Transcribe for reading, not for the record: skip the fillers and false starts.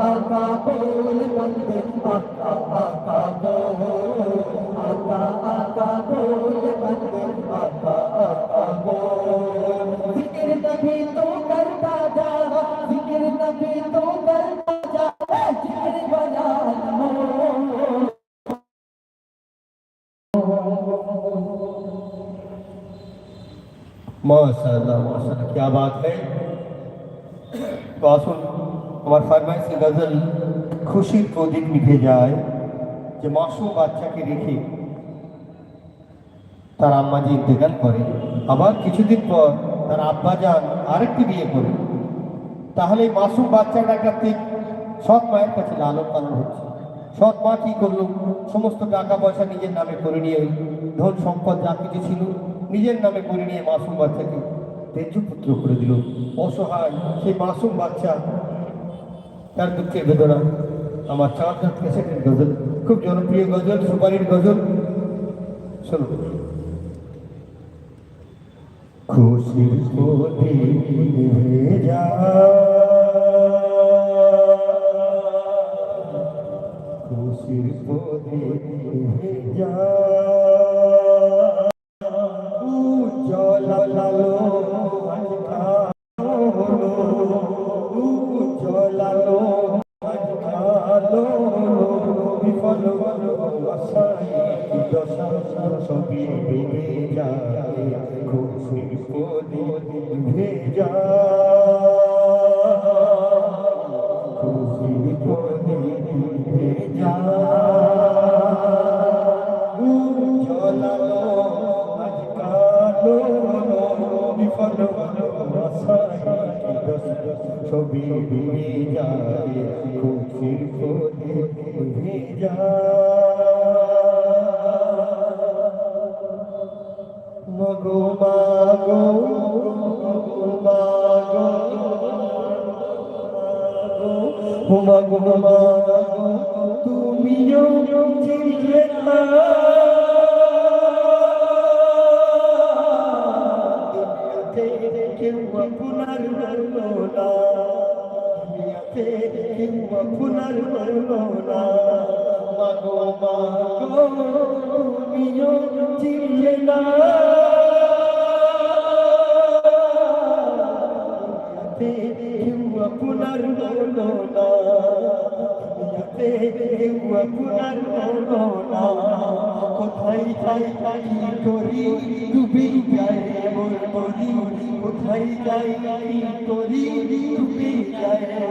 आका बोल बंदे आका आका बोल आका आका बोल बंदे आका आका बोल जिक्र नबी तो करता जा जिक्र नबी तो करता जा जिक्र बयान हो माशाअल्लाह माशाअल्लाह क्या बात है। तो আসুন আমার ফরমাইশে গজল খুশির প্রদীপ নিভে যায় যে মাসুম বাচ্চাকে রেখে তার আম্মা জি ইন্তেকাল করে, আবার কিছুদিন পর তার আব্বা যান আরেকটি বিয়ে করে, তাহলে এই মাসুম বাচ্চাটা ঠিক সৎ মায়ের কাছে লালন পালন হচ্ছে। সৎ মা কি করলো, সমস্ত টাকা পয়সা নিজের নামে করে নিয়ে ধন সম্পদ যা কিছু ছিল নিজের নামে করে নিয়ে মাসুম বাচ্চাকে তেজ পুত্র করে দিল। অসহায় সেই মাসুম বাচ্চা, তার দুঃখের বেদনা। আমার চাঁদ রাত ক্যাসেটের গজল, খুব জনপ্রিয় গজল, সুপারির গজল, শোনো। খুশির প্রদীপ নিভে যায়, খুশির প্রদীপ নিভে যায়, উজ্জ্বল আলো উজ্জ্বল আলো আলো বিফল সবই ডুবে যায়, খুশির প্রদীপ নিভে যায়, খুশির প্রদীপ নিভে যায়, উজ্জ্বল আলো আজ কালো বিফল সবই ডুবে যায়, খুশির প্রদীপ নিভে যায়। মাগো মাগো মাগো মাগো মাগো তুমিও ছিলে না, কেউ আপনার হলো না, দুনিয়াতে কেউ আপনার হলো না। মাগো মাগো তুমিও ছিলে না, কেউ আপনার হলো না, কেউ আপনার হলো না। কোথায় যাই কি করি ডুবে যায় মোর মরি, কোথায় যাই কি করি ডুবে যায়।